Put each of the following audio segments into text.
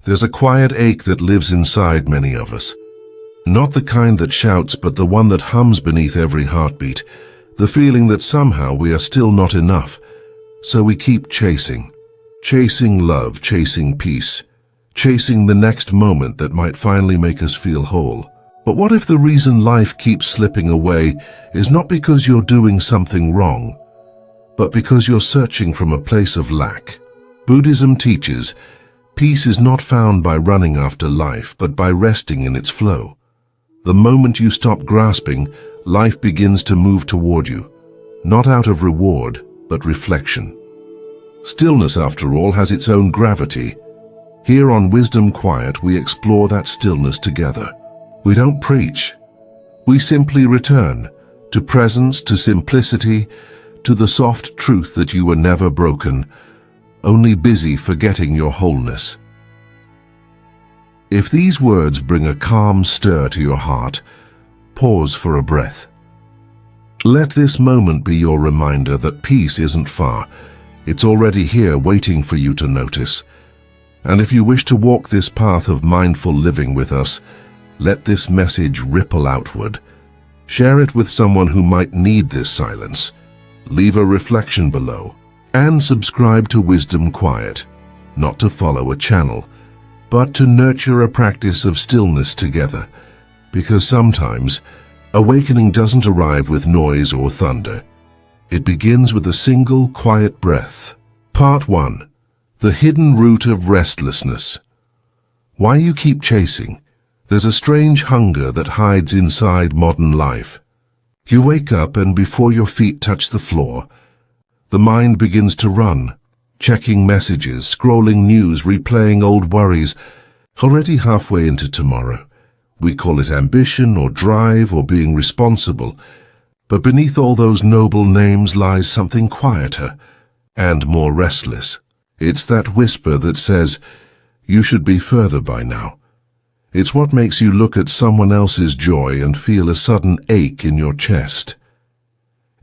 There's a quiet ache that lives inside many of us. Not the kind that shouts, but the one that hums beneath every heartbeat. The feeling that somehow we are still not enough. So we keep chasing. Chasing love, chasing peace. Chasing the next moment that might finally make us feel whole. But what if the reason life keeps slipping away is not because you're doing something wrong, but because you're searching from a place of lack? Buddhism teaches peace is not found by running after life, but by resting in its flow. The moment you stop grasping, life begins to move toward you, not out of reward, but reflection. Stillness, after all, has its own gravity. Here on Wisdom Quiet, we explore that stillness together. We don't preach. We simply return to presence, to simplicity, to the soft truth that you were never broken, only busy forgetting your wholeness. If these words bring a calm stir to your heart, pause for a breath. Let this moment be your reminder that peace isn't far. It's already here waiting for you to notice. And if you wish to walk this path of mindful living with us, let this message ripple outward. Share it with someone who might need this silence. Leave a reflection below. And subscribe to Wisdom Quiet, not to follow a channel, but to nurture a practice of stillness together. Because sometimes, awakening doesn't arrive with noise or thunder. It begins with a single quiet breath. Part 1. The hidden root of restlessness. Why you keep chasing? There's a strange hunger that hides inside modern life. You wake up and before your feet touch the floor, the mind begins to run, checking messages, scrolling news, replaying old worries. Already halfway into tomorrow. We call it ambition or drive or being responsible. But beneath all those noble names lies something quieter and more restless. It's that whisper that says, you should be further by now. It's what makes you look at someone else's joy and feel a sudden ache in your chest.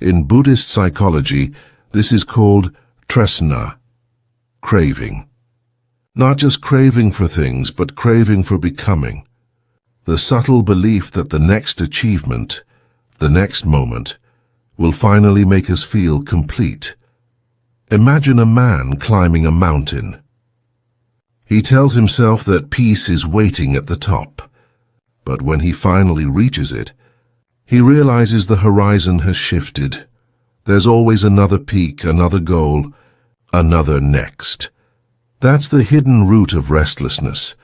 In Buddhist psychology, this is called tresna, craving. Not just craving for things, but craving for becoming. The subtle belief that the next achievement, the next moment, will finally make us feel complete. Imagine a man climbing a mountain. He tells himself that peace is waiting at the top, but when he finally reaches it, he realizes the horizon has shifted. There's always another peak, another goal, another next. That's the hidden root of restlessness,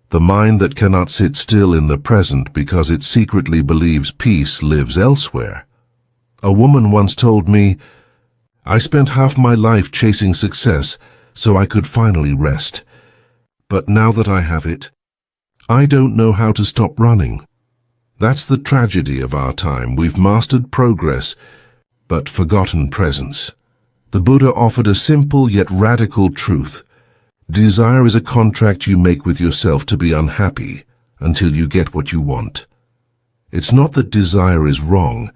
the mind that cannot sit still in the present because it secretly believes peace lives elsewhere. A woman once told me, I spent half my life chasing success so I could finally rest. But now that I have it, I don't know how to stop running. That's the tragedy of our time. We've mastered progress, but forgotten presence. The Buddha offered a simple yet radical truth. Desire is a contract you make with yourself to be unhappy until you get what you want. It's not that desire is wrong.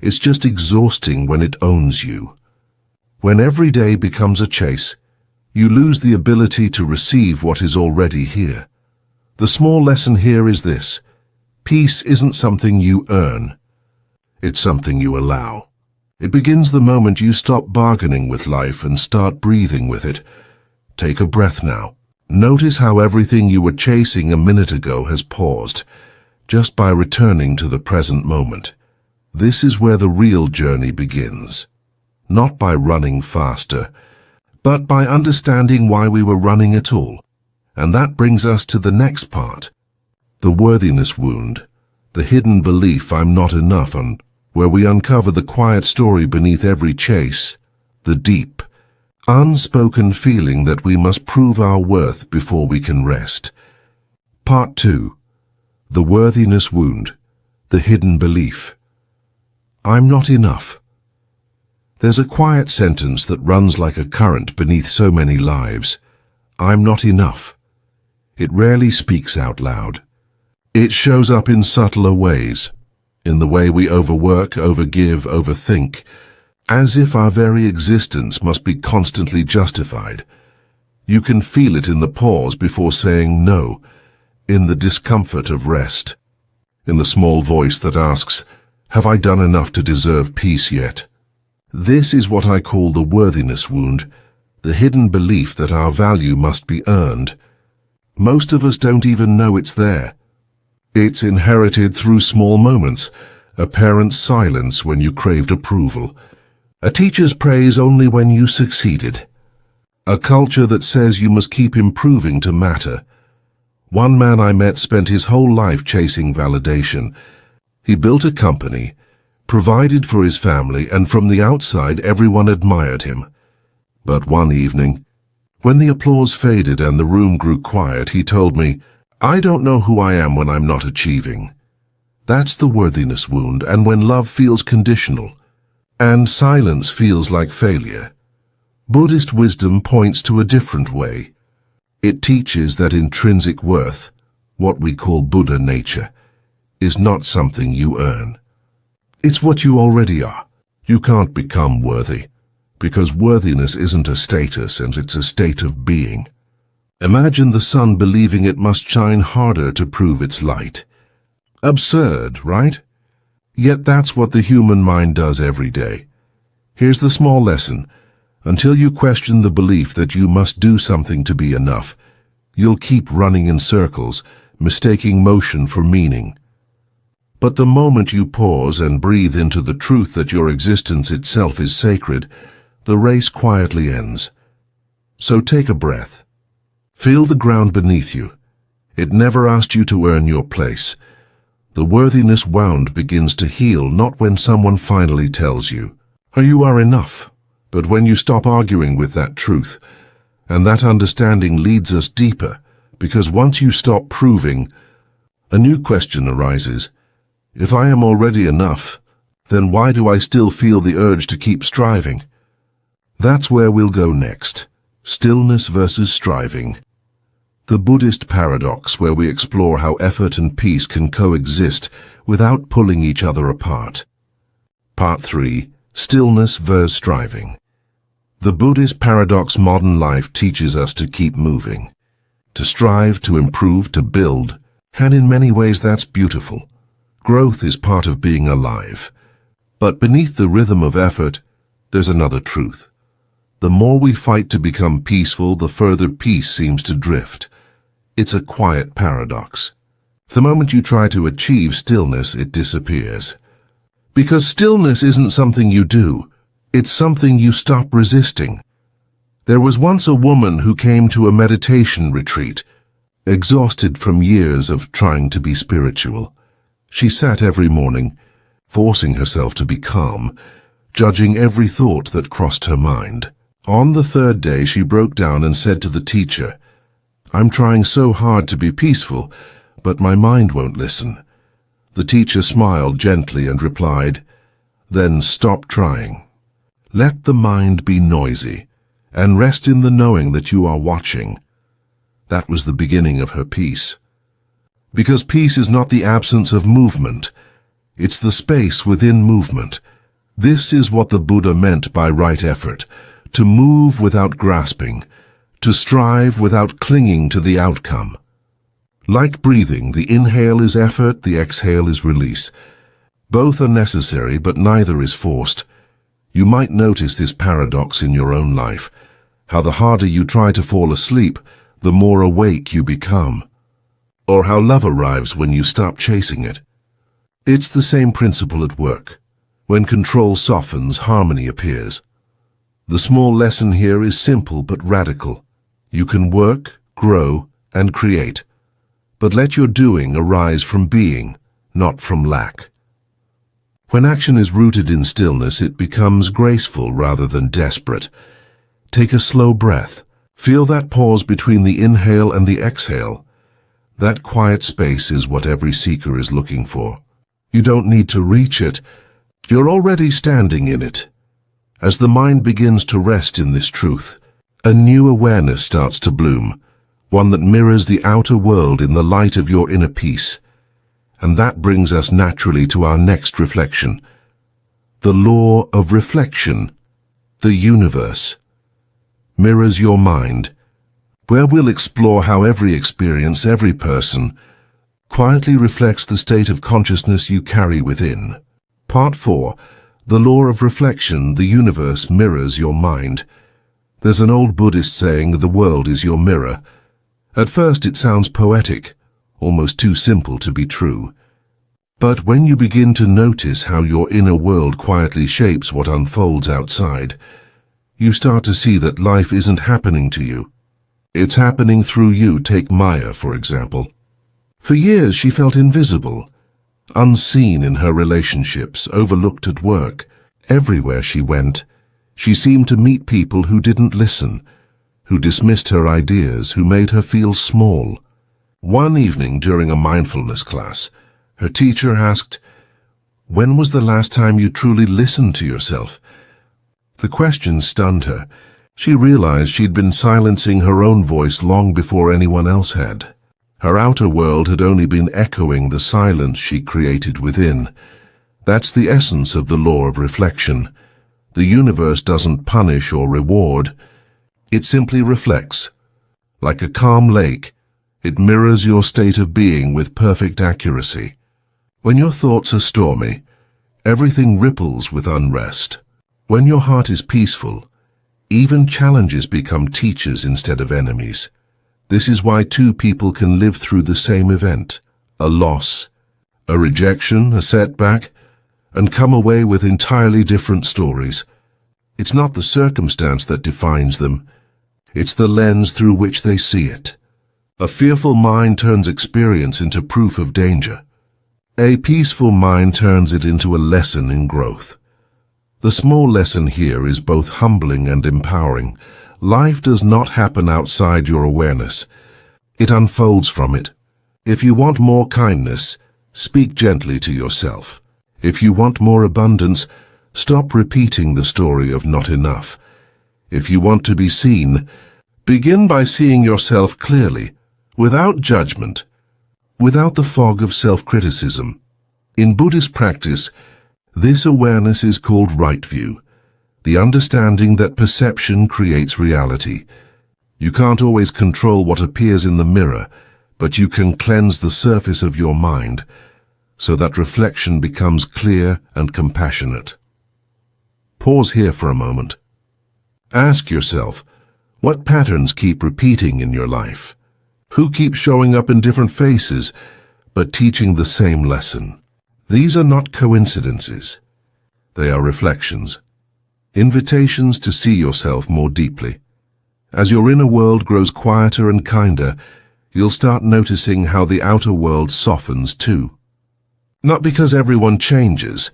It's just exhausting when it owns you. When every day becomes a chase, you lose the ability to receive what is already here. The small lesson here is this. Peace isn't something you earn. It's something you allow. It begins the moment you stop bargaining with life and start breathing with it. Take a breath now. Notice how everything you were chasing a minute ago has paused, just by returning to the present moment. This is where the real journey begins. Not by running faster, but by understanding why we were running at all. And that brings us to the next part. The worthiness wound, the hidden belief I'm not enough, and where we uncover the quiet story beneath every chase, the deep, unspoken feeling that we must prove our worth before we can rest. Part 2. The worthiness wound, the hidden belief. I'm not enough. There's a quiet sentence that runs like a current beneath so many lives. I'm not enough. It rarely speaks out loud. It shows up in subtler ways, in the way we overwork, overgive, overthink, as if our very existence must be constantly justified. You can feel it in the pause before saying no, in the discomfort of rest, in the small voice that asks, "Have I done enough to deserve peace yet?" This is what I call the worthiness wound, the hidden belief that our value must be earned. Most of us don't even know it's there. It's inherited through small moments, a parent's silence when you craved approval, a teacher's praise only when you succeeded, a culture that says you must keep improving to matter. One man I met spent his whole life chasing validation. He built a company, provided for his family, and from the outside everyone admired him. But one evening, when the applause faded and the room grew quiet, he told me, "I don't know who I am when I'm not achieving." That's the worthiness wound, and when love feels conditional, and silence feels like failure. Buddhist wisdom points to a different way. It teaches that intrinsic worth, what we call Buddha nature, is not something you earn. It's what you already are. You can't become worthy, because worthiness isn't a status, and it's a state of being. Imagine the sun believing it must shine harder to prove its light. Absurd, right? Yet that's what the human mind does every day. Here's the small lesson. Until you question the belief that you must do something to be enough, you'll keep running in circles, mistaking motion for meaning. But the moment you pause and breathe into the truth that your existence itself is sacred, the race quietly ends. So take a breath. Feel the ground beneath you. It never asked you to earn your place. The worthiness wound begins to heal not when someone finally tells you, "You are enough," but when you stop arguing with that truth. And that understanding leads us deeper, because once you stop proving, a new question arises. If I am already enough, then why do I still feel the urge to keep striving? That's where we'll go next. Stillness versus striving. The Buddhist paradox, where we explore how effort and peace can coexist without pulling each other apart. Part 3. Stillness versus striving. The Buddhist paradox: modern life teaches us to keep moving, to strive, to improve, to build, and in many ways that's beautiful. Growth is part of being alive. But beneath the rhythm of effort, there's another truth. The more we fight to become peaceful, the further peace seems to drift. It's a quiet paradox. The moment you try to achieve stillness, it disappears. Because stillness isn't something you do, it's something you stop resisting. There was once a woman who came to a meditation retreat, exhausted from years of trying to be spiritual. She sat every morning, forcing herself to be calm, judging every thought that crossed her mind. On the third day, she broke down and said to the teacher, "I'm trying so hard to be peaceful, but my mind won't listen." The teacher smiled gently and replied, "Then stop trying. Let the mind be noisy, and rest in the knowing that you are watching." That was the beginning of her peace. Because peace is not the absence of movement, it's the space within movement. This is what the Buddha meant by right effort: to move without grasping, to strive without clinging to the outcome. Like breathing, the inhale is effort, the exhale is release. Both are necessary, but neither is forced. You might notice this paradox in your own life, how the harder you try to fall asleep, the more awake you become. Or how love arrives when you stop chasing it. It's the same principle at work. When control softens, harmony appears. The small lesson here is simple but radical. You can work, grow, and create, but let your doing arise from being, not from lack. When action is rooted in stillness, it becomes graceful rather than desperate. Take a slow breath. Feel that pause between the inhale and the exhale. That quiet space is what every seeker is looking for. You don't need to reach it. You're already standing in it. As the mind begins to rest in this truth, a new awareness starts to bloom, one that mirrors the outer world in the light of your inner peace. And that brings us naturally to our next reflection. The law of reflection, the universe, mirrors your mind, where we'll explore how every experience, every person, quietly reflects the state of consciousness you carry within. Part 4. The law of reflection. The universe mirrors your mind. There's an old Buddhist saying, the world is your mirror. At first it sounds poetic, almost too simple to be true. But when you begin to notice how your inner world quietly shapes what unfolds outside, you start to see that life isn't happening to you. It's happening through you. Take Maya, for example. For years she felt invisible, unseen in her relationships, overlooked at work. Everywhere she went, she seemed to meet people who didn't listen, who dismissed her ideas, who made her feel small. One evening during a mindfulness class, her teacher asked, "When was the last time you truly listened to yourself?" The question stunned her. She realized she'd been silencing her own voice long before anyone else had. Her outer world had only been echoing the silence she created within. That's the essence of the law of reflection. The universe doesn't punish or reward. It simply reflects. Like a calm lake, it mirrors your state of being with perfect accuracy. When your thoughts are stormy, everything ripples with unrest. When your heart is peaceful, even challenges become teachers instead of enemies. This is why two people can live through the same event, a loss, a rejection, a setback, and come away with entirely different stories. It's not the circumstance that defines them. It's the lens through which they see it. A fearful mind turns experience into proof of danger. A peaceful mind turns it into a lesson in growth. The small lesson here is both humbling and empowering. Life does not happen outside your awareness. It unfolds from it. If you want more kindness, speak gently to yourself. If you want more abundance, stop repeating the story of not enough. If you want to be seen, begin by seeing yourself clearly, without judgment, without the fog of self-criticism. In Buddhist practice, this awareness is called right view, the understanding that perception creates reality. You can't always control what appears in the mirror, but you can cleanse the surface of your mind so that reflection becomes clear and compassionate. Pause here for a moment. Ask yourself, what patterns keep repeating in your life? Who keeps showing up in different faces, but teaching the same lesson? These are not coincidences. They are reflections, invitations to see yourself more deeply. As your inner world grows quieter and kinder, you'll start noticing how the outer world softens too. Not because everyone changes,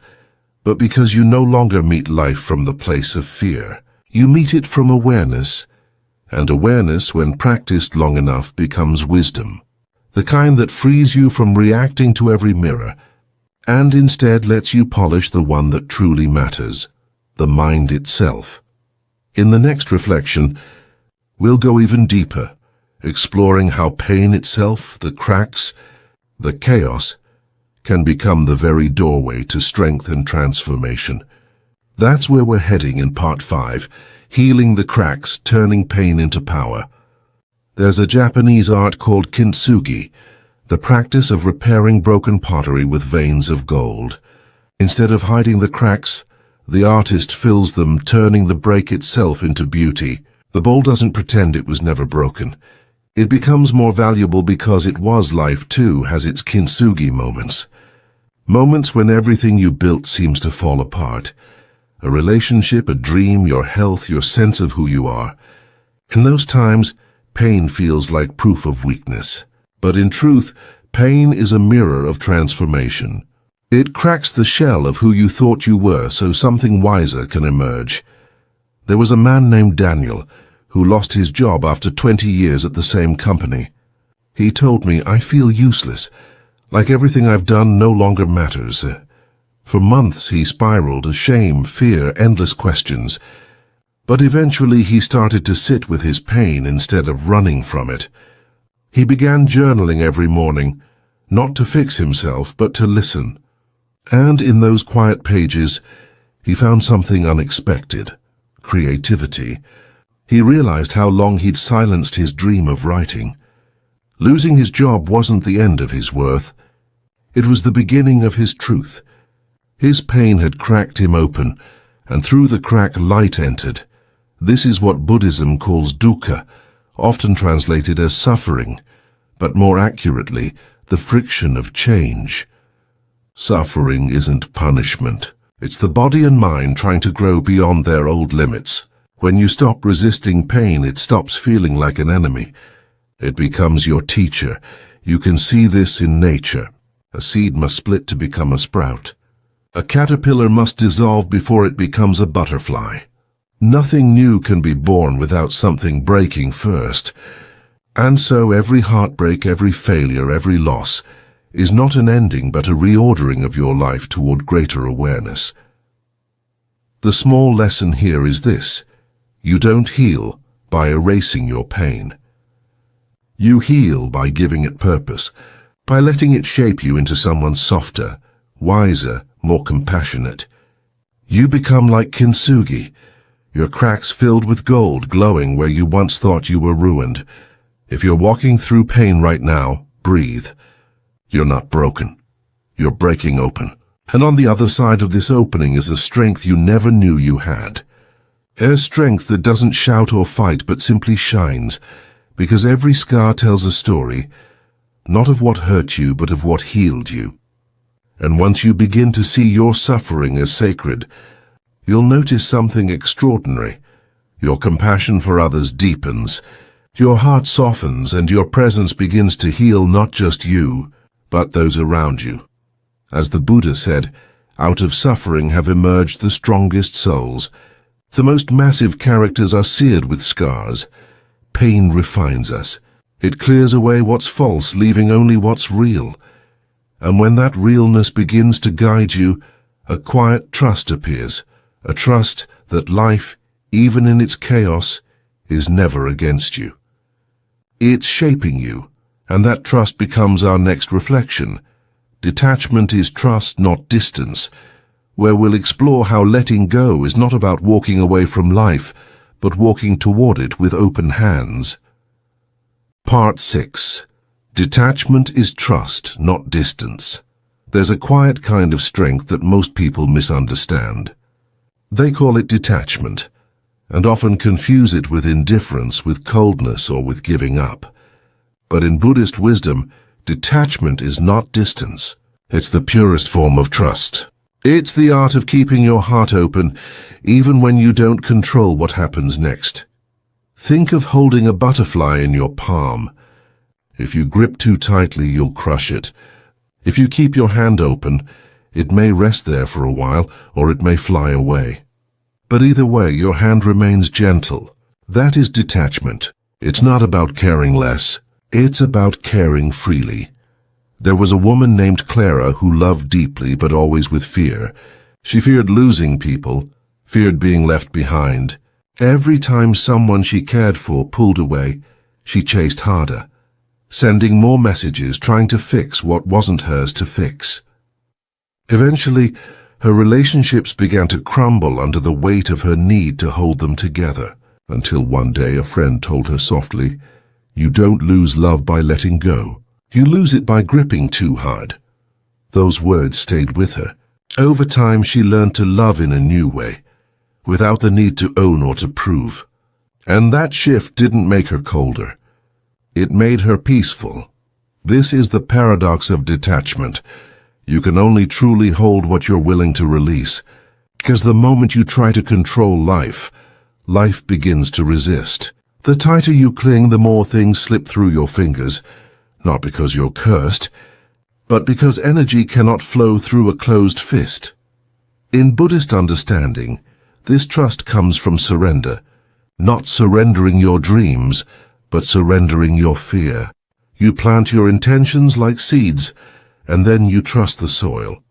but because you no longer meet life from the place of fear. You meet it from awareness, and awareness, when practiced long enough, becomes wisdom. The kind that frees you from reacting to every mirror, and instead lets you polish the one that truly matters, the mind itself. In the next reflection, we'll go even deeper, exploring how pain itself, the cracks, the chaos, can become the very doorway to strength and transformation. That's where we're heading in Part 5, healing the cracks, turning pain into power. There's a Japanese art called kintsugi, the practice of repairing broken pottery with veins of gold. Instead of hiding the cracks, the artist fills them, turning the break itself into beauty. The bowl doesn't pretend it was never broken. It becomes more valuable because it was. Life too has its kintsugi moments. Moments when everything you built seems to fall apart. A relationship, a dream, your health, your sense of who you are. In those times, pain feels like proof of weakness. But in truth, pain is a mirror of transformation. It cracks the shell of who you thought you were so something wiser can emerge. There was a man named Daniel who lost his job after 20 years at the same company. He told me, "I feel useless, like everything I've done no longer matters." For months he spiraled, shame, fear, endless questions. But eventually he started to sit with his pain instead of running from it. He began journaling every morning, not to fix himself, but to listen. And in those quiet pages, he found something unexpected: creativity. He realized how long he'd silenced his dream of writing. Losing his job wasn't the end of his worth. It was the beginning of his truth. His pain had cracked him open, and through the crack light entered. This is what Buddhism calls dukkha, often translated as suffering, but more accurately, the friction of change. Suffering isn't punishment. It's the body and mind trying to grow beyond their old limits. When you stop resisting pain, it stops feeling like an enemy. It becomes your teacher. You can see this in nature. A seed must split to become a sprout. A caterpillar must dissolve before it becomes a butterfly. Nothing new can be born without something breaking first. And so every heartbreak, every failure, every loss is not an ending but a reordering of your life toward greater awareness. The small lesson here is this: you don't heal by erasing your pain. You heal by giving it purpose, by letting it shape you into someone softer, wiser, more compassionate. You become like kintsugi, your cracks filled with gold glowing where you once thought you were ruined. If you're walking through pain right now, breathe. You're not broken. You're breaking open. And on the other side of this opening is a strength you never knew you had. A strength that doesn't shout or fight but simply shines, because every scar tells a story, not of what hurt you but of what healed you. And once you begin to see your suffering as sacred, you'll notice something extraordinary. Your compassion for others deepens, your heart softens, and your presence begins to heal not just you, but those around you. As the Buddha said, out of suffering have emerged the strongest souls. The most massive characters are seared with scars. Pain refines us. It clears away what's false, leaving only what's real. And when that realness begins to guide you, a quiet trust appears, a trust that life, even in its chaos, is never against you. It's shaping you, and that trust becomes our next reflection. Detachment is trust, not distance, where we'll explore how letting go is not about walking away from life, but walking toward it with open hands. Part 6. Detachment is trust, not distance. There's a quiet kind of strength that most people misunderstand. They call it detachment, and often confuse it with indifference, with coldness, or with giving up. But in Buddhist wisdom, detachment is not distance. It's the purest form of trust. It's the art of keeping your heart open, even when you don't control what happens next. Think of holding a butterfly in your palm. If you grip too tightly, you'll crush it. If you keep your hand open, it may rest there for a while, or it may fly away. But either way, your hand remains gentle. That is detachment. It's not about caring less. It's about caring freely. There was a woman named Clara who loved deeply but always with fear. She feared losing people, feared being left behind. Every time someone she cared for pulled away, she chased harder, sending more messages, trying to fix what wasn't hers to fix. Eventually, her relationships began to crumble under the weight of her need to hold them together, until one day a friend told her softly, "You don't lose love by letting go. You lose it by gripping too hard." Those words stayed with her. Over time, she learned to love in a new way, without the need to own or to prove. And that shift didn't make her colder. It made her peaceful. This is the paradox of detachment. You can only truly hold what you're willing to release, because the moment you try to control life, life begins to resist. The tighter you cling, the more things slip through your fingers, not because you're cursed, but because energy cannot flow through a closed fist. In Buddhist understanding, this trust comes from surrender, not surrendering your dreams, but surrendering your fear. You plant your intentions like seeds, and then you trust the soil.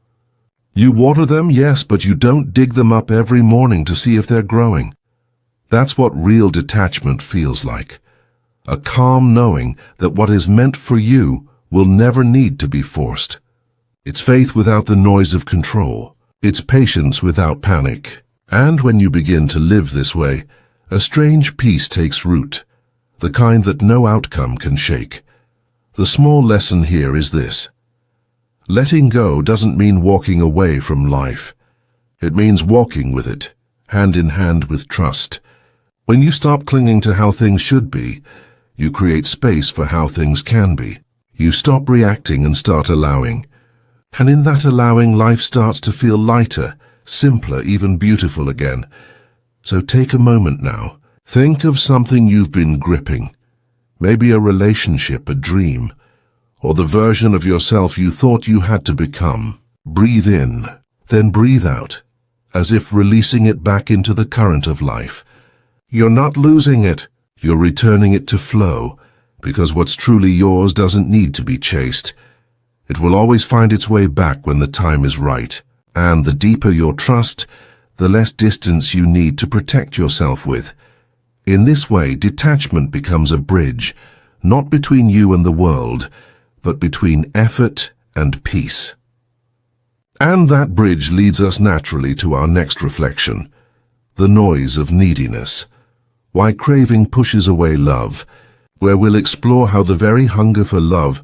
You water them, yes, but you don't dig them up every morning to see if they're growing. That's what real detachment feels like. A calm knowing that what is meant for you will never need to be forced. It's faith without the noise of control. It's patience without panic. And when you begin to live this way, A strange peace takes root, the kind that no outcome can shake. The small lesson here is this. Letting go doesn't mean walking away from life. It means walking with it, hand in hand with trust. When you stop clinging to how things should be, you create space for how things can be. You stop reacting and start allowing. And in that allowing, life starts to feel lighter, simpler, even beautiful again. So take a moment now. Think of something you've been gripping. Maybe a relationship, a dream, or the version of yourself you thought you had to become. Breathe in, then breathe out, as if releasing it back into the current of life. You're not losing it, you're returning it to flow, because what's truly yours doesn't need to be chased. It will always find its way back when the time is right, and the deeper your trust, the less distance you need to protect yourself with. In this way, detachment becomes a bridge, not between you and the world, but between effort and peace. And that bridge leads us naturally to our next reflection, the noise of neediness. Why craving pushes away love, where we'll explore how the very hunger for love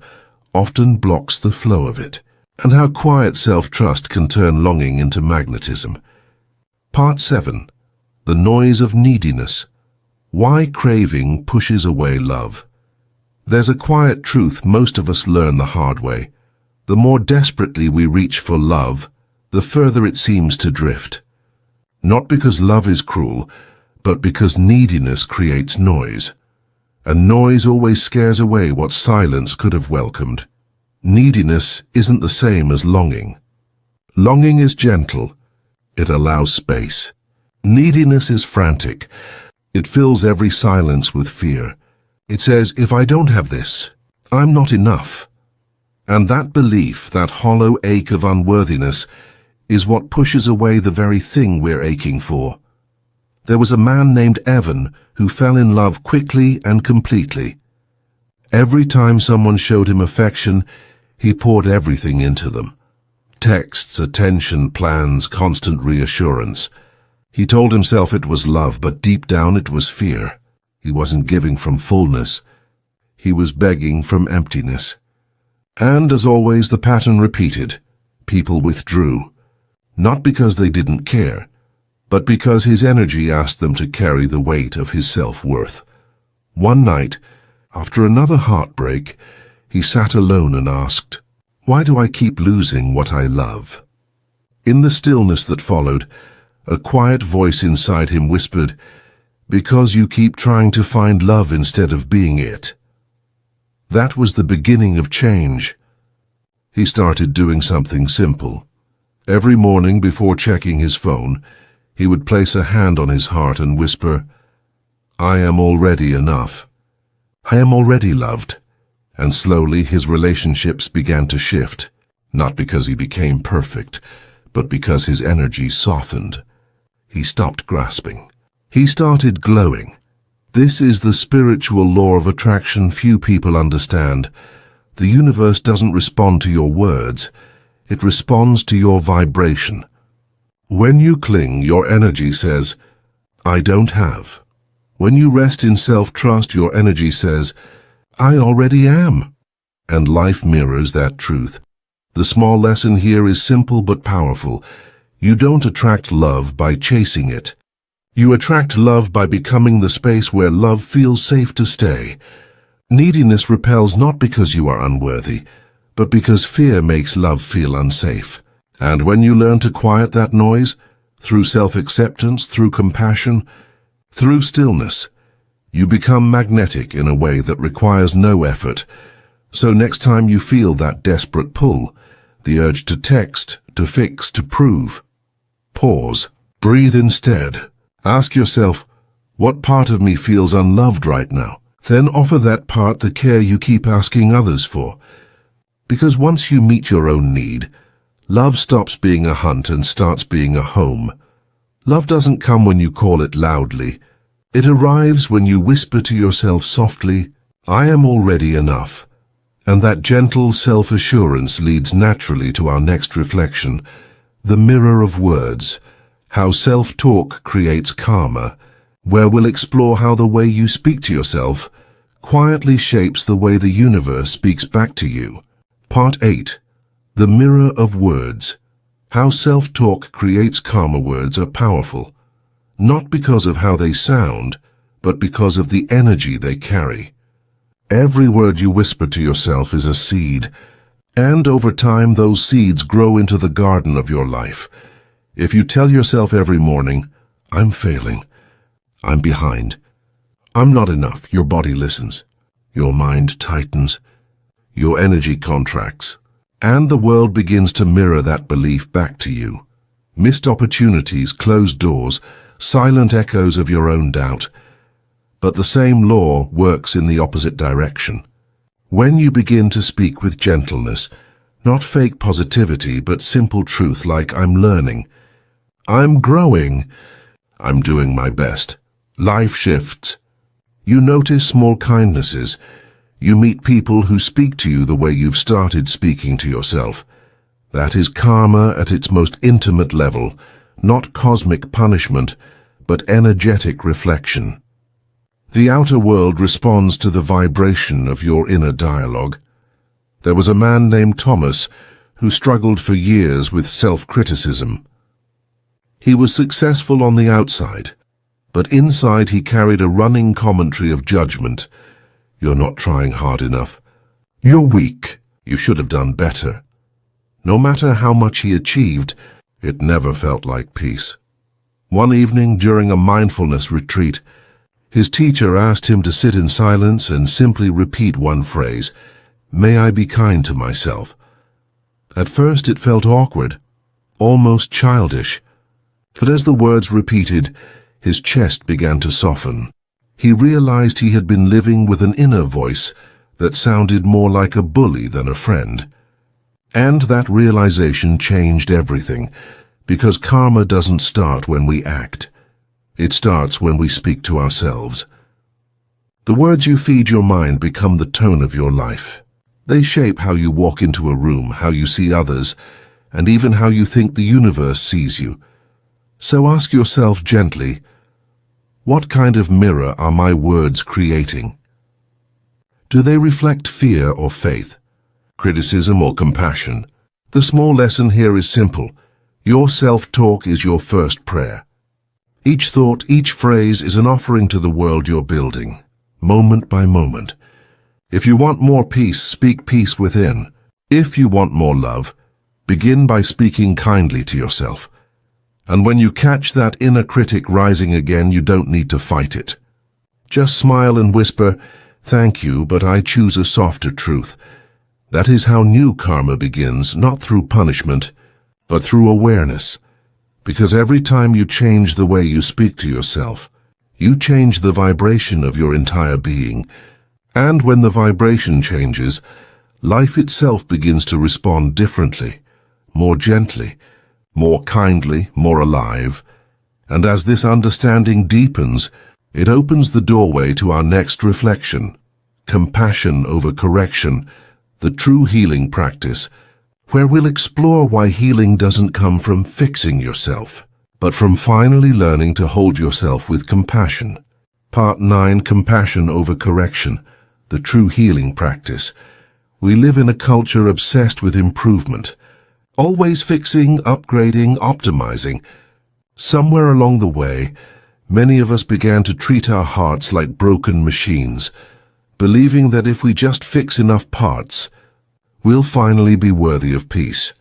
often blocks the flow of it, and how quiet self-trust can turn longing into magnetism. Part 7. The noise of neediness. Why craving pushes away love. There's a quiet truth most of us learn the hard way. The more desperately we reach for love, the further it seems to drift. Not because love is cruel, but because neediness creates noise. And noise always scares away what silence could have welcomed. Neediness isn't the same as longing. Longing is gentle. It allows space. Neediness is frantic. It fills every silence with fear. It says, if I don't have this, I'm not enough. And that belief, that hollow ache of unworthiness, is what pushes away the very thing we're aching for. There was a man named Evan who fell in love quickly and completely. Every time someone showed him affection, he poured everything into them. Texts, attention, plans, constant reassurance. He told himself it was love, but deep down it was fear. He wasn't giving from fullness. He was begging from emptiness. And as always, the pattern repeated. People withdrew. Not because they didn't care, but because his energy asked them to carry the weight of his self-worth. One night, after another heartbreak, he sat alone and asked, why do I keep losing what I love? In the stillness that followed, a quiet voice inside him whispered, because you keep trying to find love instead of being it. That was the beginning of change. He started doing something simple. Every morning before checking his phone, he would place a hand on his heart and whisper, I am already enough. I am already loved. And slowly his relationships began to shift, not because he became perfect, but because his energy softened. He stopped grasping. He started glowing. This is the spiritual law of attraction few people understand. The universe doesn't respond to your words. It responds to your vibration. When you cling, your energy says, I don't have. When you rest in self-trust, your energy says, I already am. And life mirrors that truth. The small lesson here is simple but powerful. You don't attract love by chasing it. You attract love by becoming the space where love feels safe to stay. Neediness repels not because you are unworthy, but because fear makes love feel unsafe. And when you learn to quiet that noise, through self-acceptance, through compassion, through stillness, you become magnetic in a way that requires no effort. So next time you feel that desperate pull, the urge to text, to fix, to prove, pause, breathe instead. Ask yourself, what part of me feels unloved right now? Then offer that part the care you keep asking others for. Because once you meet your own need, love stops being a hunt and starts being a home. Love doesn't come when you call it loudly. It arrives when you whisper to yourself softly, I am already enough. And that gentle self-assurance leads naturally to our next reflection, the mirror of words, how self-talk creates karma, where we'll explore how the way you speak to yourself quietly shapes the way the universe speaks back to you. Part 8. The Mirror of Words. How self-talk creates karma. Words are powerful, not because of how they sound, but because of the energy they carry. Every word you whisper to yourself is a seed, and over time those seeds grow into the garden of your life. If you tell yourself every morning, "I'm failing, I'm behind, I'm not enough," your body listens, your mind tightens, your energy contracts, and the world begins to mirror that belief back to you. Missed opportunities, closed doors, silent echoes of your own doubt. But the same law works in the opposite direction. When you begin to speak with gentleness, not fake positivity, but simple truth like "I'm learning, I'm growing, I'm doing my best," life shifts. You notice small kindnesses. You meet people who speak to you the way you've started speaking to yourself. That is karma at its most intimate level, not cosmic punishment, but energetic reflection. The outer world responds to the vibration of your inner dialogue. There was a man named Thomas who struggled for years with self-criticism. He was successful on the outside, but inside he carried a running commentary of judgment. "You're not trying hard enough. You're weak. You should have done better." No matter how much he achieved, it never felt like peace. One evening during a mindfulness retreat, his teacher asked him to sit in silence and simply repeat one phrase, "May I be kind to myself." At first it felt awkward, almost childish, but as the words repeated, his chest began to soften. He realized he had been living with an inner voice that sounded more like a bully than a friend. And that realization changed everything, because karma doesn't start when we act. It starts when we speak to ourselves. The words you feed your mind become the tone of your life. They shape how you walk into a room, how you see others, and even how you think the universe sees you. So ask yourself gently, what kind of mirror are my words creating? Do they reflect fear or faith, criticism or compassion? The small lesson here is simple. Your self-talk is your first prayer. Each thought, each phrase is an offering to the world you're building, moment by moment. If you want more peace, speak peace within. If you want more love, begin by speaking kindly to yourself. And when you catch that inner critic rising again, you don't need to fight it. Just smile and whisper, "Thank you, but I choose a softer truth." That is how new karma begins, not through punishment, but through awareness. Because every time you change the way you speak to yourself, you change the vibration of your entire being. And when the vibration changes, life itself begins to respond differently, more gently, more kindly, more alive. And as this understanding deepens, it opens the doorway to our next reflection, compassion over correction, the true healing practice, where we'll explore why healing doesn't come from fixing yourself, but from finally learning to hold yourself with compassion. Part 9, Compassion over Correction, the true healing practice. We live in a culture obsessed with improvement, always fixing, upgrading, optimizing. Somewhere along the way, many of us began to treat our hearts like broken machines, believing that if we just fix enough parts, we'll finally be worthy of peace.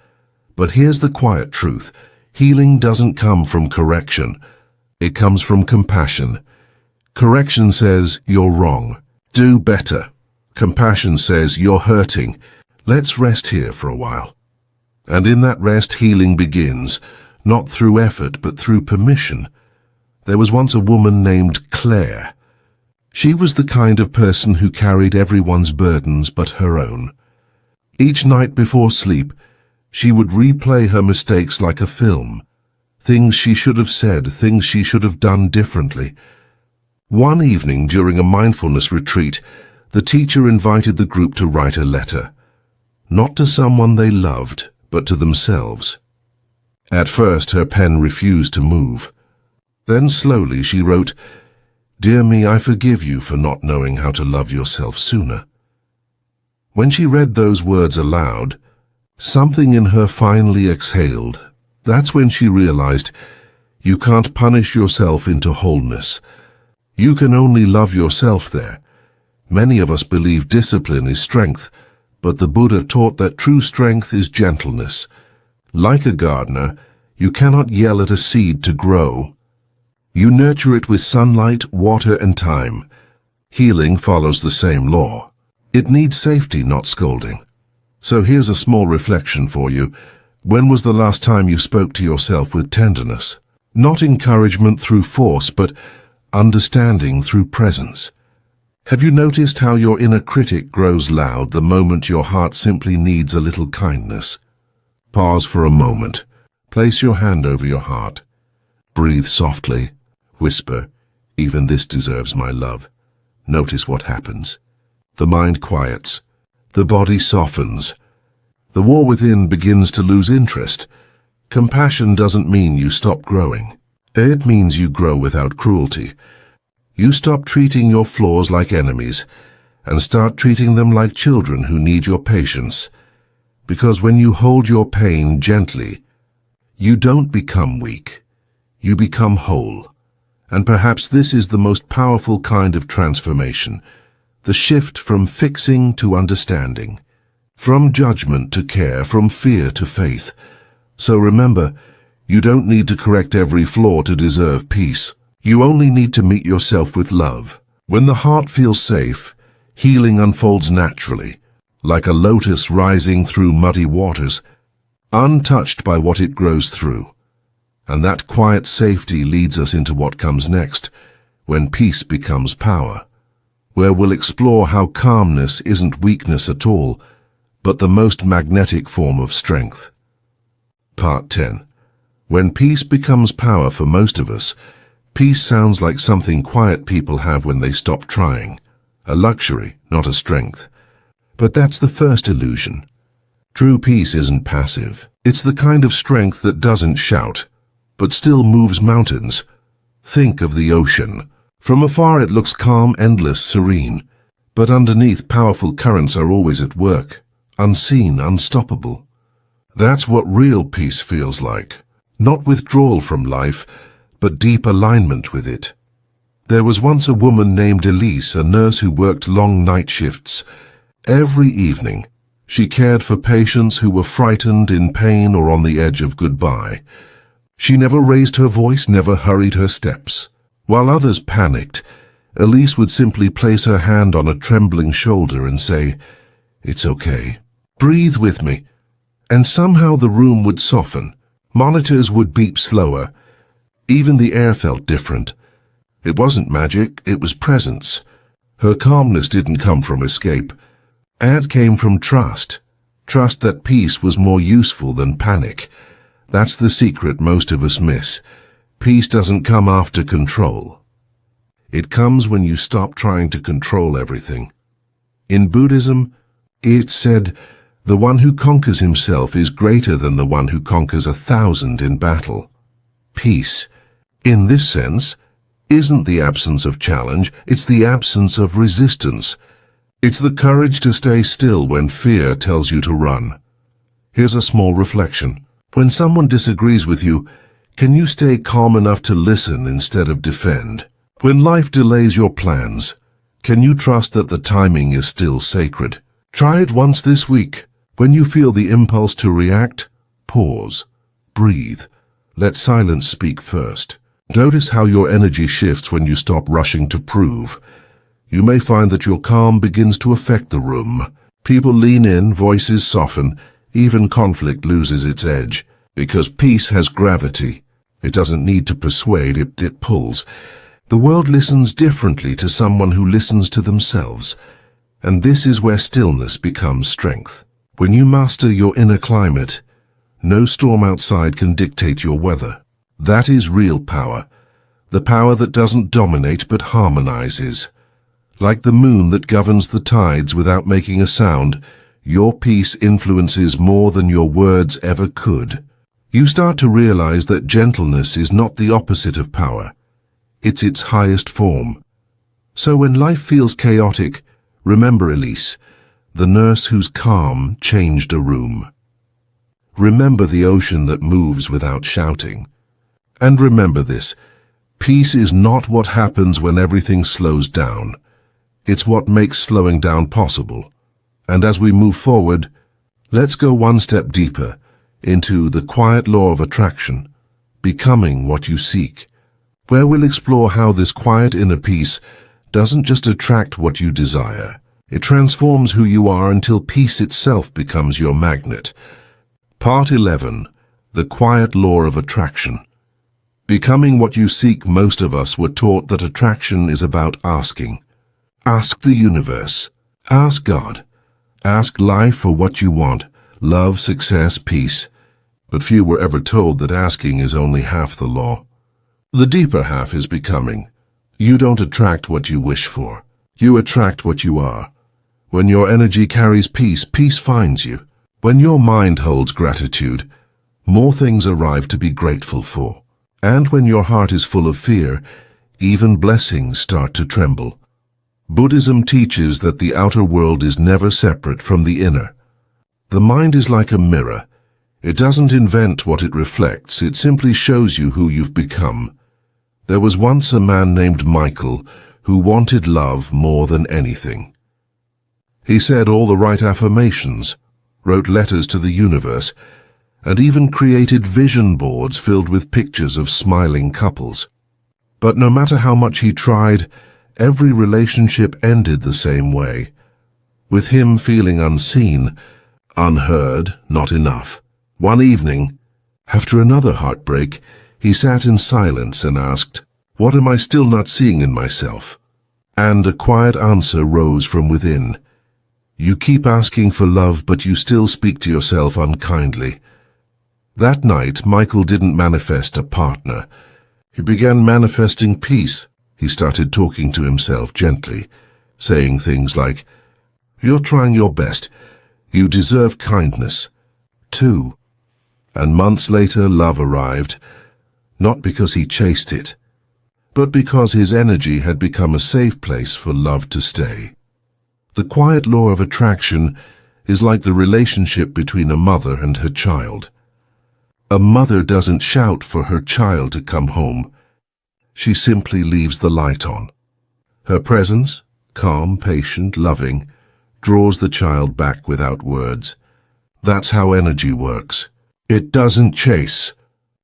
But here's the quiet truth. Healing doesn't come from correction. It comes from compassion. Correction says, "You're wrong. Do better." Compassion says, "You're hurting. Let's rest here for a while." And in that rest, healing begins, not through effort, but through permission. There was once a woman named Claire. She was the kind of person who carried everyone's burdens but her own. Each night before sleep, she would replay her mistakes like a film. Things she should have said, things she should have done differently. One evening during a mindfulness retreat, the teacher invited the group to write a letter, not to someone they loved, but to themselves. At first, her pen refused to move. Then slowly she wrote, Dear me, I forgive you for not knowing how to love yourself sooner. When she read those words aloud, something in her finally exhaled. That's when she realized you can't punish yourself into wholeness. You can only love yourself there. Many of us believe discipline is strength, but the Buddha taught that true strength is gentleness. Like a gardener, you cannot yell at a seed to grow. You nurture it with sunlight, water, and time. Healing follows the same law. It needs safety, not scolding. So here's a small reflection for you. When was the last time you spoke to yourself with tenderness? Not encouragement through force, but understanding through presence. Have you noticed how your inner critic grows loud the moment your heart simply needs a little kindness? Pause for a moment. Place your hand over your heart. Breathe softly. Whisper, "Even this deserves my love." Notice what happens. The mind quiets. The body softens. The war within begins to lose interest. Compassion doesn't mean you stop growing. It means you grow without cruelty. You stop treating your flaws like enemies and start treating them like children who need your patience. Because when you hold your pain gently, you don't become weak. You become whole. And perhaps this is the most powerful kind of transformation. The shift from fixing to understanding, from judgment to care, from fear to faith. So remember, you don't need to correct every flaw to deserve peace. You only need to meet yourself with love. When the heart feels safe, healing unfolds naturally, like a lotus rising through muddy waters, untouched by what it grows through. And that quiet safety leads us into what comes next, when peace becomes power, where we'll explore how calmness isn't weakness at all, but the most magnetic form of strength. Part 10. When peace becomes power for most of us, peace sounds like something quiet people have when they stop trying. A luxury, not a strength. But that's the first illusion. True peace isn't passive. It's the kind of strength that doesn't shout, but still moves mountains. Think of the ocean. From afar it looks calm, endless, serene. But underneath, powerful currents are always at work, unseen, unstoppable. That's what real peace feels like. Not withdrawal from life, but deep alignment with it. There was once a woman named Elise, a nurse who worked long night shifts. Every evening, she cared for patients who were frightened, in pain, or on the edge of goodbye. She never raised her voice, never hurried her steps. While others panicked, Elise would simply place her hand on a trembling shoulder and say, "It's okay. Breathe with me." And somehow the room would soften. Monitors would beep slower. Even the air felt different. It wasn't magic, it was presence. Her calmness didn't come from escape. It came from trust. Trust that peace was more useful than panic. That's the secret most of us miss. Peace doesn't come after control. It comes when you stop trying to control everything. In Buddhism, it's said, "The one who conquers himself is greater than the one who conquers 1,000 in battle." Peace, in this sense, isn't the absence of challenge, it's the absence of resistance. It's the courage to stay still when fear tells you to run. Here's a small reflection. When someone disagrees with you, can you stay calm enough to listen instead of defend? When life delays your plans, can you trust that the timing is still sacred? Try it once this week. When you feel the impulse to react, pause, breathe, let silence speak first. Notice how your energy shifts when you stop rushing to prove. You may find that your calm begins to affect the room. People lean in, voices soften, even conflict loses its edge. Because peace has gravity. It doesn't need to persuade, it pulls. The world listens differently to someone who listens to themselves. And this is where stillness becomes strength. When you master your inner climate, no storm outside can dictate your weather. That is real power. The power that doesn't dominate but harmonizes. Like the moon that governs the tides without making a sound, your peace influences more than your words ever could. You start to realize that gentleness is not the opposite of power. It's its highest form. So when life feels chaotic, remember Elise, the nurse whose calm changed a room. Remember the ocean that moves without shouting. And remember this, peace is not what happens when everything slows down. It's what makes slowing down possible. And as we move forward, let's go one step deeper into the quiet law of attraction, becoming what you seek, where we'll explore how this quiet inner peace doesn't just attract what you desire. It transforms who you are until peace itself becomes your magnet. Part 11. The Quiet Law of Attraction. Becoming what you seek. Most of us were taught that attraction is about asking. Ask the universe. Ask God. Ask life for what you want, love, success, peace. But few were ever told that asking is only half the law. The deeper half is becoming. You don't attract what you wish for. You attract what you are. When your energy carries peace, peace finds you. When your mind holds gratitude, more things arrive to be grateful for. And when your heart is full of fear, even blessings start to tremble. Buddhism teaches that the outer world is never separate from the inner. The mind is like a mirror. It doesn't invent what it reflects, it simply shows you who you've become. There was once a man named Michael who wanted love more than anything. He said all the right affirmations, wrote letters to the universe, and even created vision boards filled with pictures of smiling couples. But no matter how much he tried, every relationship ended the same way, with him feeling unseen, unheard, not enough. One evening, after another heartbreak, he sat in silence and asked, "What am I still not seeing in myself?" And a quiet answer rose from within. You keep asking for love, but you still speak to yourself unkindly. That night, Michael didn't manifest a partner. He began manifesting peace. He started talking to himself gently, saying things like, "You're trying your best. You deserve kindness, too." And months later, love arrived, not because he chased it, but because his energy had become a safe place for love to stay. The quiet law of attraction is like the relationship between a mother and her child. A mother doesn't shout for her child to come home. She simply leaves the light on. Her presence, calm, patient, loving, draws the child back without words. That's how energy works. It doesn't chase.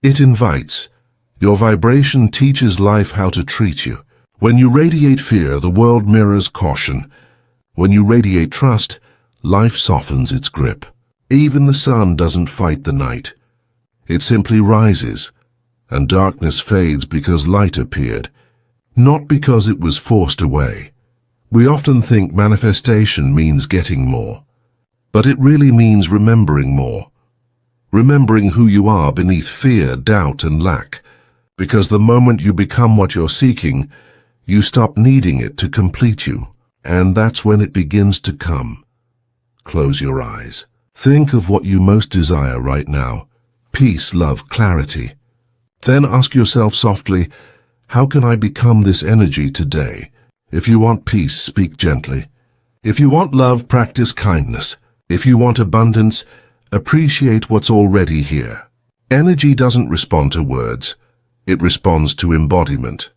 It invites. Your vibration teaches life how to treat you. When you radiate fear, the world mirrors caution. When you radiate trust, life softens its grip. Even the sun doesn't fight the night. It simply rises, and darkness fades because light appeared, not because it was forced away. We often think manifestation means getting more, but it really means remembering more. Remembering who you are beneath fear, doubt, and lack, because the moment you become what you're seeking, you stop needing it to complete you, and that's when it begins to come. Close your eyes. Think of what you most desire right now. Peace, love, clarity. Then ask yourself softly, how can I become this energy today? If you want peace, speak gently. If you want love, practice kindness. If you want abundance, appreciate what's already here. Energy doesn't respond to words. It responds to embodiment.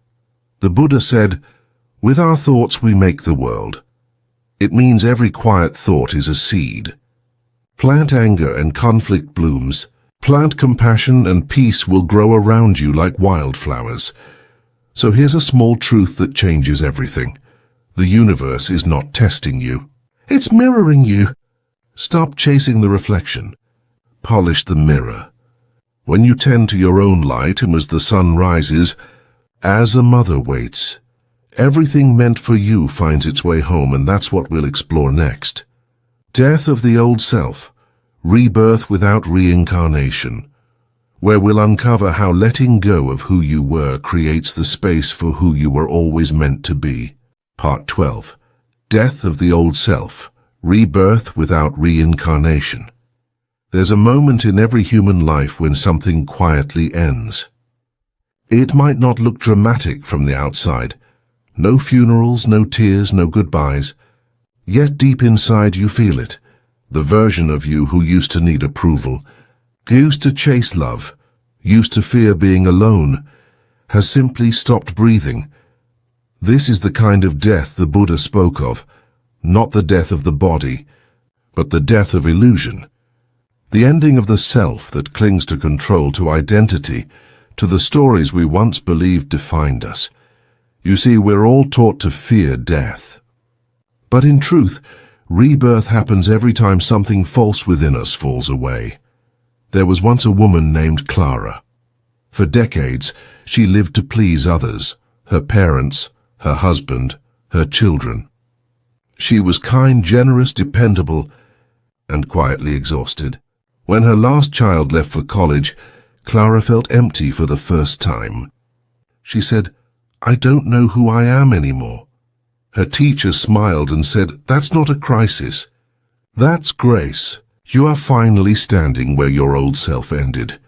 The Buddha said, "With our thoughts we make the world." It means every quiet thought is a seed. Plant anger and conflict blooms. Plant compassion and peace will grow around you like wildflowers. So here's a small truth that changes everything. The universe is not testing you. It's mirroring you. Stop chasing the reflection. Polish the mirror. When you tend to your own light and as the sun rises, as a mother waits, everything meant for you finds its way home, and that's what we'll explore next. Death of the old self. Rebirth without reincarnation, where we'll uncover how letting go of who you were creates the space for who you were always meant to be. Part 12. Death of the old self. Rebirth without reincarnation. There's a moment in every human life when something quietly ends. It might not look dramatic from the outside, No funerals, no tears, no goodbyes. Yet deep inside you feel it. The version of you who used to need approval, used to chase love, used to fear being alone, has simply stopped breathing. This is the kind of death the Buddha spoke of, not the death of the body, but the death of illusion. The ending of the self that clings to control, to identity, to the stories we once believed defined us. You see, we're all taught to fear death. But in truth, rebirth happens every time something false within us falls away. There was once a woman named Clara. For decades, she lived to please others, her parents, her husband, her children. She was kind, generous, dependable, and quietly exhausted. When her last child left for college, Clara felt empty for the first time. She said, "I don't know who I am anymore." Her teacher smiled and said, "That's not a crisis. That's grace. You are finally standing where your old self ended."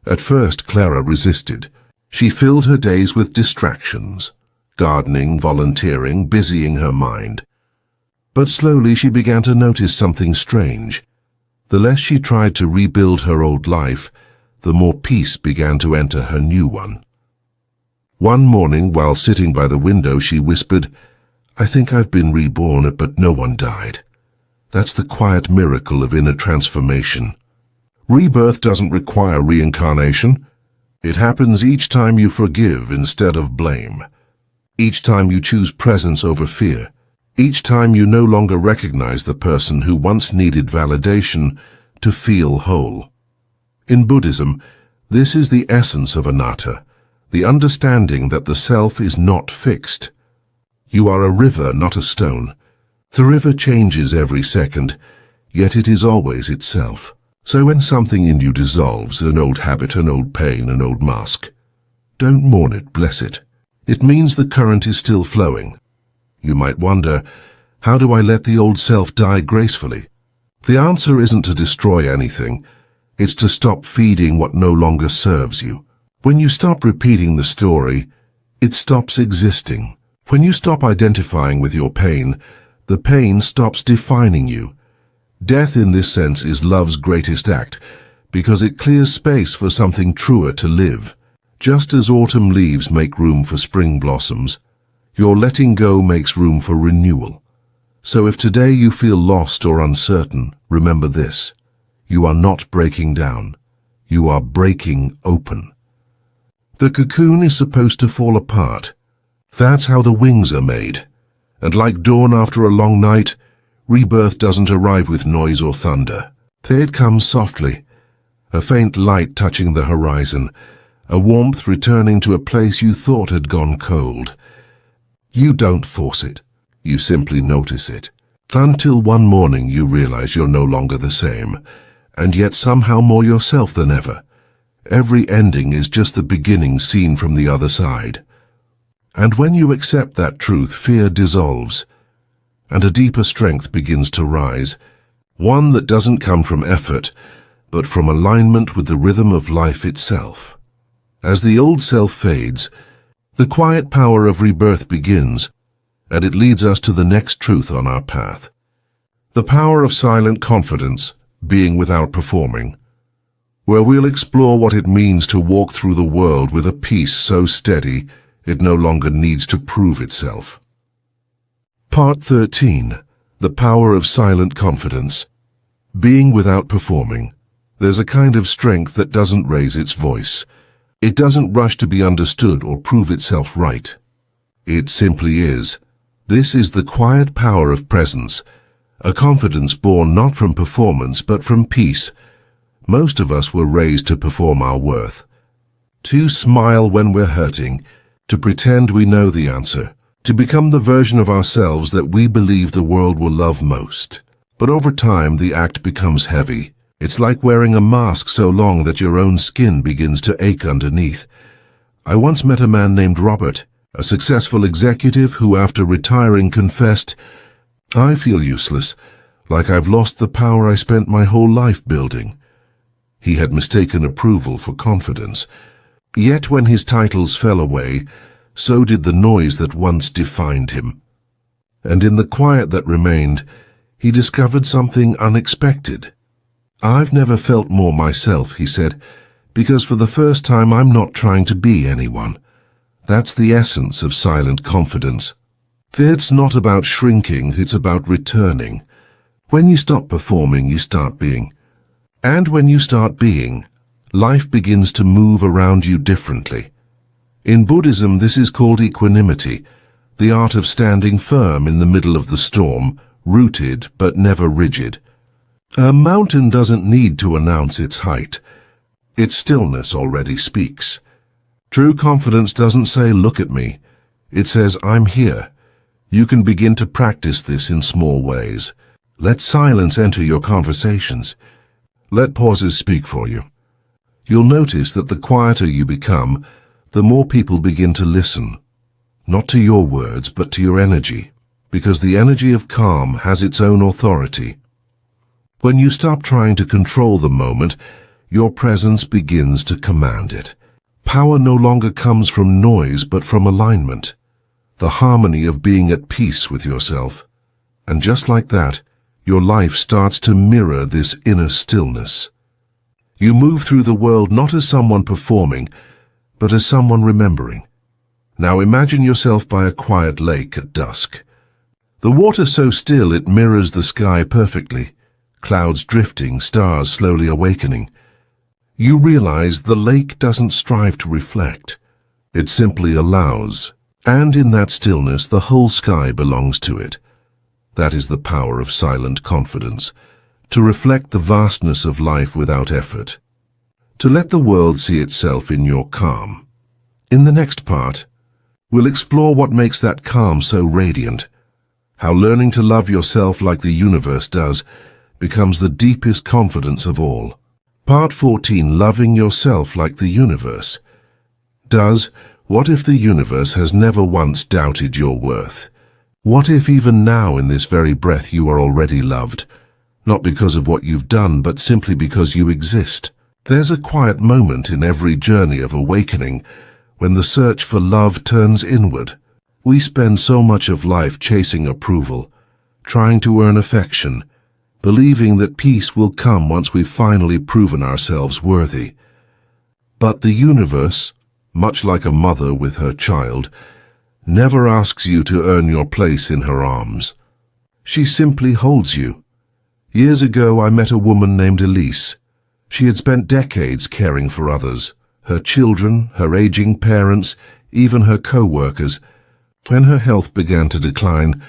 At first, Clara resisted. She filled her days with distractions, gardening, volunteering, busying her mind. But slowly she began to notice something strange. The less she tried to rebuild her old life, the more peace began to enter her new one. One morning, while sitting by the window, she whispered, "I think I've been reborn, but no one died." That's the quiet miracle of inner transformation. Rebirth doesn't require reincarnation. It happens each time you forgive instead of blame. Each time you choose presence over fear. Each time you no longer recognize the person who once needed validation to feel whole. In Buddhism, this is the essence of anatta, the understanding that the self is not fixed. You are a river, not a stone. The river changes every second, yet it is always itself. So when something in you dissolves, an old habit, an old pain, an old mask, don't mourn it, bless it. It means the current is still flowing. You might wonder, how do I let the old self die gracefully? The answer isn't to destroy anything. It's to stop feeding what no longer serves you. When you stop repeating the story, it stops existing. When you stop identifying with your pain, the pain stops defining you. Death in this sense is love's greatest act, because it clears space for something truer to live. Just as autumn leaves make room for spring blossoms, your letting go makes room for renewal. So if today you feel lost or uncertain, remember this: you are not breaking down. You are breaking open. The cocoon is supposed to fall apart. That's how the wings are made. And like dawn after a long night, rebirth doesn't arrive with noise or thunder. It comes softly, a faint light touching the horizon, a warmth returning to a place you thought had gone cold. You don't force it. You simply notice it. Until one morning you realize you're no longer the same, and yet somehow more yourself than ever. Every ending is just the beginning seen from the other side. And when you accept that truth, fear dissolves, and a deeper strength begins to rise, one that doesn't come from effort, but from alignment with the rhythm of life itself. As the old self fades, the quiet power of rebirth begins, and it leads us to the next truth on our path. The power of silent confidence, being without performing, where we'll explore what it means to walk through the world with a peace so steady it no longer needs to prove itself. Part 13. The Power of Silent Confidence. Being without performing. There's a kind of strength that doesn't raise its voice. It doesn't rush to be understood or prove itself right. It simply is. This is the quiet power of presence, a confidence born not from performance but from peace. Most of us were raised to perform our worth, to smile when we're hurting, to pretend we know the answer, to become the version of ourselves that we believe the world will love most. But over time, the act becomes heavy. It's like wearing a mask so long that your own skin begins to ache underneath. I once met a man named Robert, a successful executive who, after retiring, confessed, "I feel useless, like I've lost the power I spent my whole life building." He had mistaken approval for confidence. Yet when his titles fell away, so did the noise that once defined him. And in the quiet that remained, he discovered something unexpected. "I've never felt more myself," he said, "because for the first time I'm not trying to be anyone." That's the essence of silent confidence. It's not about shrinking, it's about returning. When you stop performing, you start being. And when you start being, life begins to move around you differently. In Buddhism, this is called equanimity, the art of standing firm in the middle of the storm, rooted but never rigid. A mountain doesn't need to announce its height. Its stillness already speaks. True confidence doesn't say, "Look at me." It says, "I'm here." You can begin to practice this in small ways. Let silence enter your conversations. Let pauses speak for you. You'll notice that the quieter you become, the more people begin to listen. Not to your words, but to your energy, because the energy of calm has its own authority. When you stop trying to control the moment, your presence begins to command it. Power no longer comes from noise, but from alignment, the harmony of being at peace with yourself. And just like that, your life starts to mirror this inner stillness. You move through the world not as someone performing, but as someone remembering. Now imagine yourself by a quiet lake at dusk. The water so still it mirrors the sky perfectly, clouds drifting, stars slowly awakening. You realize the lake doesn't strive to reflect. It simply allows, and in that stillness the whole sky belongs to it. That is the power of silent confidence, to reflect the vastness of life without effort, to let the world see itself in your calm. In the next part, we'll explore what makes that calm so radiant, how learning to love yourself like the universe does becomes the deepest confidence of all. Part 14, Loving Yourself Like the Universe. What if the universe has never once doubted your worth? What if even now in this very breath you are already loved, not because of what you've done, but simply because you exist? There's a quiet moment in every journey of awakening when the search for love turns inward. We spend so much of life chasing approval, trying to earn affection, believing that peace will come once we've finally proven ourselves worthy. But the universe, much like a mother with her child, never asks you to earn your place in her arms. She simply holds you. Years ago, I met a woman named Elise. She had spent decades caring for others, her children, her aging parents, even her co-workers. When her health began to decline,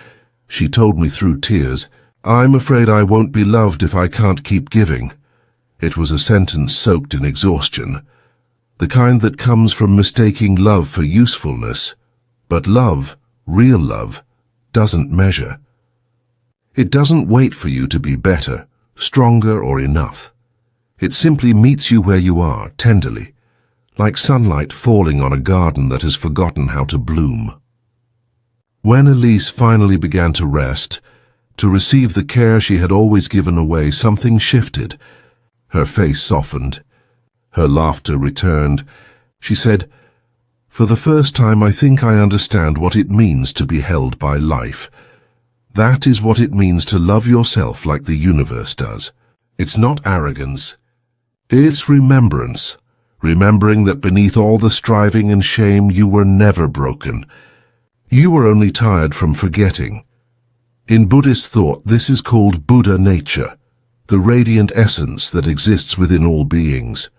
she told me through tears, "I'm afraid I won't be loved if I can't keep giving." It was a sentence soaked in exhaustion, the kind that comes from mistaking love for usefulness. But love, real love, doesn't measure. It doesn't wait for you to be better, stronger, or enough. It simply meets you where you are, tenderly, like sunlight falling on a garden that has forgotten how to bloom. When Elise finally began to rest, to receive the care she had always given away, something shifted. Her face softened. Her laughter returned. She said, "For the first time, I think I understand what it means to be held by life. That is what it means to love yourself like the universe does. It's not arrogance. It's remembrance. Remembering that beneath all the striving and shame, you were never broken. You were only tired from forgetting." In Buddhist thought, this is called Buddha nature, the radiant essence that exists within all beings.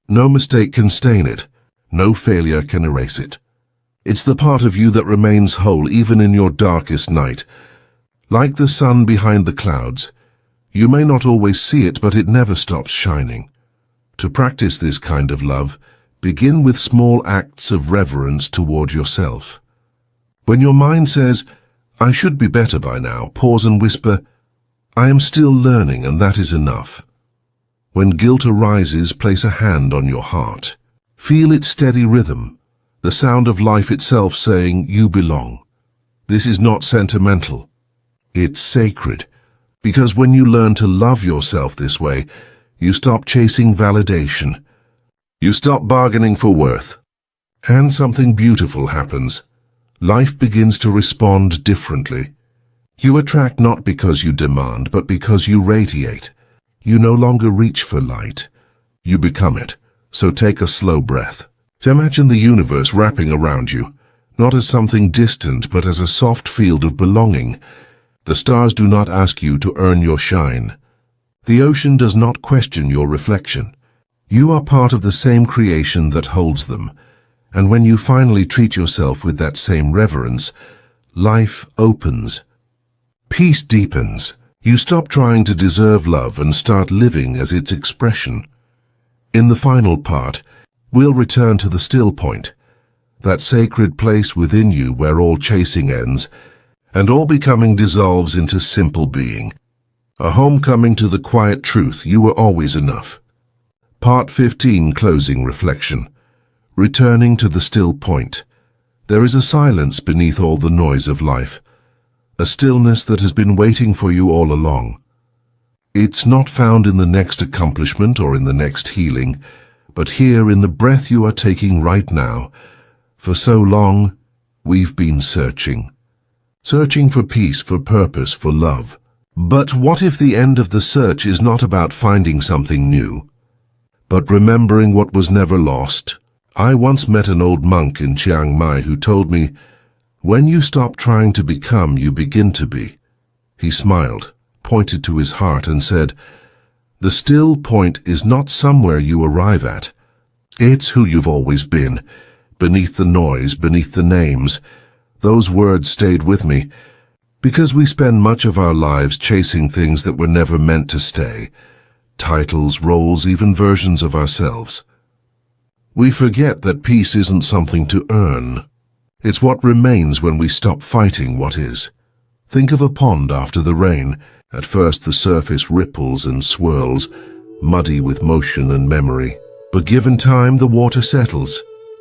No mistake can stain it. No failure can erase it. It's the part of you that remains whole even in your darkest night. Like the sun behind the clouds, you may not always see it, but it never stops shining. To practice this kind of love, begin with small acts of reverence toward yourself. When your mind says, "I should be better by now," pause and whisper, "I am still learning, and that is enough." When guilt arises, place a hand on your heart. Feel its steady rhythm, the sound of life itself saying, "You belong." This is not sentimental. It's sacred, because when you learn to love yourself this way, you stop chasing validation. You stop bargaining for worth, And something beautiful happens. Life begins to respond differently. You attract not because you demand, but because you radiate. You no longer reach for light. You become it. So take a slow breath. Imagine the universe wrapping around you, not as something distant, but as a soft field of belonging. The stars do not ask you to earn your shine. The ocean does not question your reflection. You are part of the same creation that holds them. And when you finally treat yourself with that same reverence, life opens. Peace deepens. You stop trying to deserve love and start living as its expression. In the final part, we'll return to the still point, that sacred place within you where all chasing ends, and all becoming dissolves into simple being. A homecoming to the quiet truth, you were always enough. Part 15, Closing Reflection. Returning to the still point. There is a silence beneath all the noise of life, a stillness that has been waiting for you all along. It's not found in the next accomplishment or in the next healing, but here in the breath you are taking right now. For so long, we've been searching for peace, for purpose, for love. But what if the end of the search is not about finding something new, but remembering what was never lost? I once met an old monk in Chiang Mai who told me, "When you stop trying to become, you begin to be." He smiled, pointed to his heart and said, "The still point is not somewhere you arrive at. It's who you've always been, beneath the noise, beneath the names." Those words stayed with me, because we spend much of our lives chasing things that were never meant to stay. Titles, roles, even versions of ourselves. We forget that peace isn't something to earn. It's what remains when we stop fighting what is. Think of a pond after the rain. At first the surface ripples and swirls, muddy with motion and memory. But given time, the water settles,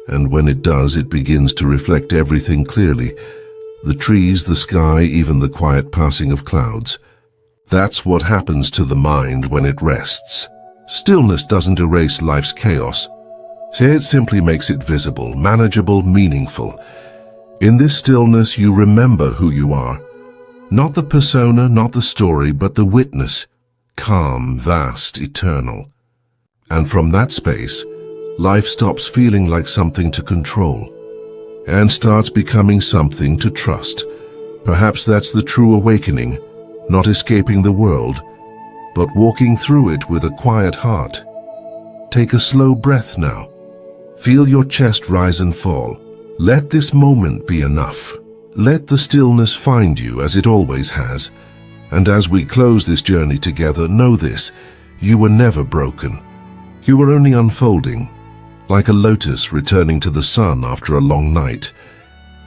and when it does, it begins to reflect everything clearly. The trees, the sky, even the quiet passing of clouds. That's what happens to the mind when it rests. Stillness doesn't erase life's chaos. It simply makes it visible, manageable, meaningful. In this stillness, you remember who you are. Not the persona, not the story, but the witness. Calm, vast, eternal. And from that space, life stops feeling like something to control and starts becoming something to trust. Perhaps that's the true awakening, not escaping the world, but walking through it with a quiet heart. Take a slow breath now. Feel your chest rise and fall. Let this moment be enough. Let the stillness find you as it always has. And as we close this journey together, know this: you were never broken. You were only unfolding, like a lotus returning to the sun after a long night.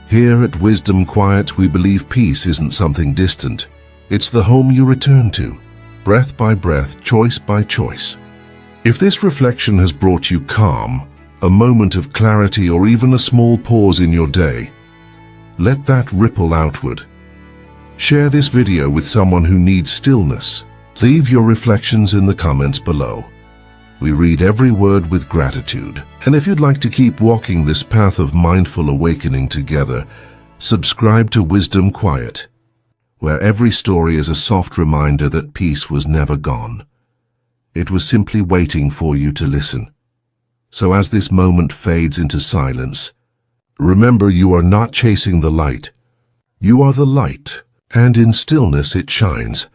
Here at Wisdom Quiet, we believe peace isn't something distant. It's the home you return to, breath by breath, choice by choice. If this reflection has brought you calm, a moment of clarity, or even a small pause in your day, let that ripple outward. Share this video with someone who needs stillness. Leave your reflections in the comments below. We read every word with gratitude. And if you'd like to keep walking this path of mindful awakening together, subscribe to Wisdom Quiet, where every story is a soft reminder that peace was never gone. It was simply waiting for you to listen. So as this moment fades into silence, remember you are not chasing the light. You are the light, and in stillness it shines.